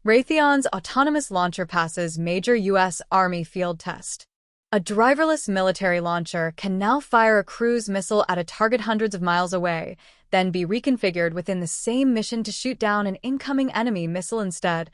Raytheon's autonomous launcher passes major U.S. Army field test. A driverless military launcher can now fire a cruise missile at a target hundreds of miles away, then be reconfigured within the same mission to shoot down an incoming enemy missile instead,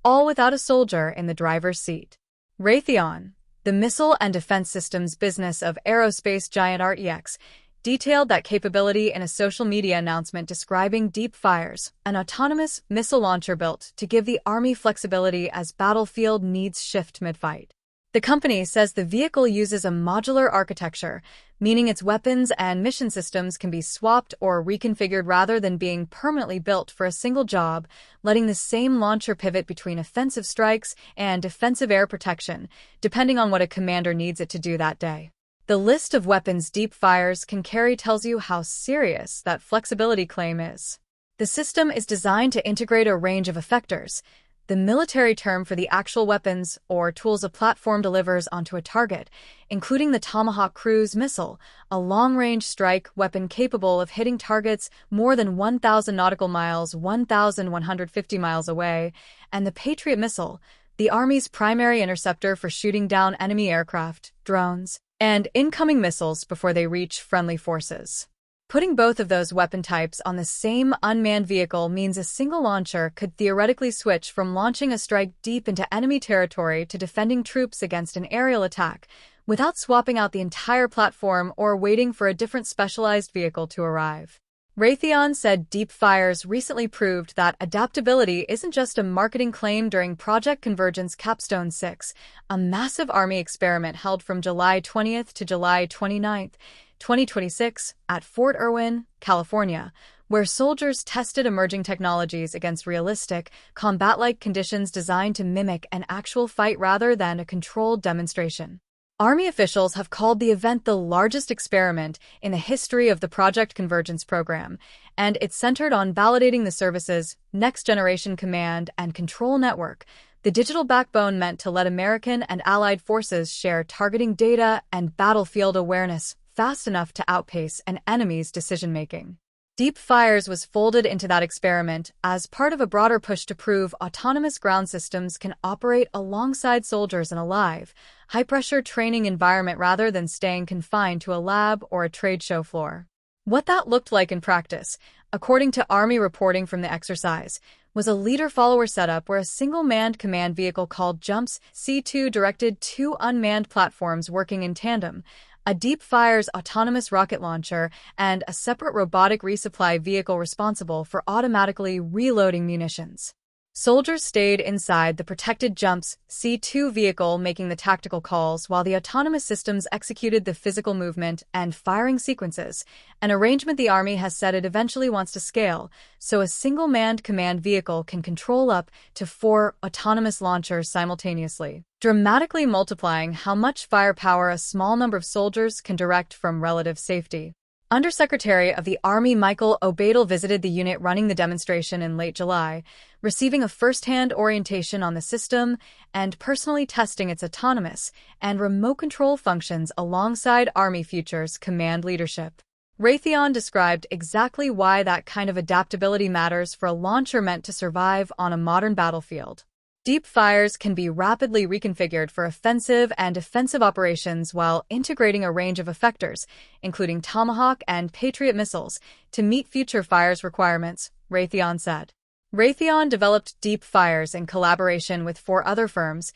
all without a soldier in the driver's seat. Raytheon, the missile and defense systems business of aerospace giant RTX, detailed that capability in a social media announcement describing DeepFires, an autonomous missile launcher built to give the Army flexibility as battlefield needs shift mid-fight. The company says the vehicle uses a modular architecture, meaning its weapons and mission systems can be swapped or reconfigured rather than being permanently built for a single job, letting the same launcher pivot between offensive strikes and defensive air protection, depending on what a commander needs it to do that day. The list of weapons DeepFires can carry tells you how serious that flexibility claim is. The system is designed to integrate a range of effectors, the military term for the actual weapons or tools a platform delivers onto a target, including the Tomahawk cruise missile, a long-range strike weapon capable of hitting targets more than 1,000 nautical miles, 1,150 miles away, and the Patriot missile, the Army's primary interceptor for shooting down enemy aircraft, drones, and incoming missiles before they reach friendly forces. Putting both of those weapon types on the same unmanned vehicle means a single launcher could theoretically switch from launching a strike deep into enemy territory to defending troops against an aerial attack, without swapping out the entire platform or waiting for a different specialized vehicle to arrive. Raytheon said DeepFires recently proved that adaptability isn't just a marketing claim during Project Convergence Capstone 6, a massive Army experiment held from July 20th to July 29th, 2026, at Fort Irwin, California, where soldiers tested emerging technologies against realistic, combat-like conditions designed to mimic an actual fight rather than a controlled demonstration. Army officials have called the event the largest experiment in the history of the Project Convergence program, and it's centered on validating the service's next-generation command and control network, the digital backbone meant to let American and allied forces share targeting data and battlefield awareness fast enough to outpace an enemy's decision-making. DeepFires was folded into that experiment as part of a broader push to prove autonomous ground systems can operate alongside soldiers in a live, high-pressure training environment rather than staying confined to a lab or a trade show floor. What that looked like in practice, according to Army reporting from the exercise, was a leader-follower setup where a single-manned command vehicle called JUMPS C2 directed two unmanned platforms working in tandem, a DeepFires autonomous rocket launcher, and a separate robotic resupply vehicle responsible for automatically reloading munitions. Soldiers stayed inside the protected JUMPS C2 vehicle making the tactical calls while the autonomous systems executed the physical movement and firing sequences, an arrangement the Army has said it eventually wants to scale, so a single-manned command vehicle can control up to 4 autonomous launchers simultaneously, dramatically multiplying how much firepower a small number of soldiers can direct from relative safety. Undersecretary of the Army Michael O'Badel visited the unit running the demonstration in late July, receiving a first-hand orientation on the system and personally testing its autonomous and remote control functions alongside Army Future's command leadership. Raytheon described exactly why that kind of adaptability matters for a launcher meant to survive on a modern battlefield. DeepFires can be rapidly reconfigured for offensive and defensive operations while integrating a range of effectors, including Tomahawk and Patriot missiles, to meet future fires requirements, Raytheon said. Raytheon developed DeepFires in collaboration with 4 other firms,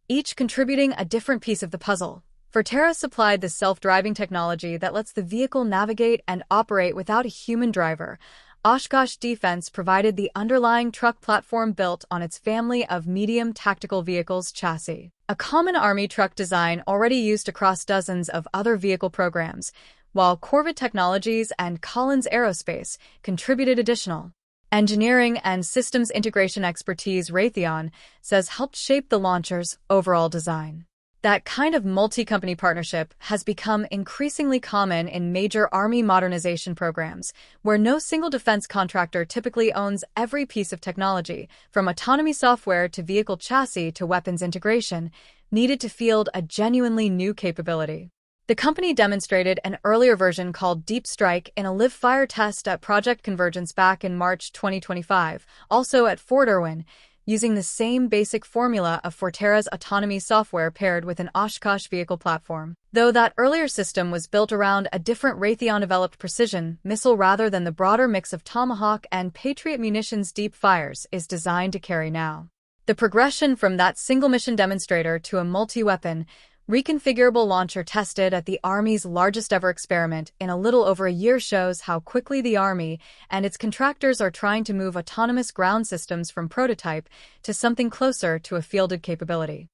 each contributing a different piece of the puzzle. Forterra supplied the self-driving technology that lets the vehicle navigate and operate without a human driver. Oshkosh Defense provided the underlying truck platform built on its family of medium tactical vehicles chassis, a common Army truck design already used across dozens of other vehicle programs, while Corvette Technologies and Collins Aerospace contributed additional engineering and systems integration expertise. Raytheon says helped shape the launcher's overall design. That kind of multi-company partnership has become increasingly common in major Army modernization programs, where no single defense contractor typically owns every piece of technology, from autonomy software to vehicle chassis to weapons integration, needed to field a genuinely new capability. The company demonstrated an earlier version called Deep Strike in a live-fire test at Project Convergence back in March 2025, also at Fort Irwin, using the same basic formula of Forterra's autonomy software paired with an Oshkosh vehicle platform. Though that earlier system was built around a different Raytheon-developed precision missile rather than the broader mix of Tomahawk and Patriot munitions DeepFires is designed to carry now. The progression from that single-mission demonstrator to a multi-weapon, reconfigurable launcher tested at the Army's largest-ever experiment in a little over a year shows how quickly the Army and its contractors are trying to move autonomous ground systems from prototype to something closer to a fielded capability.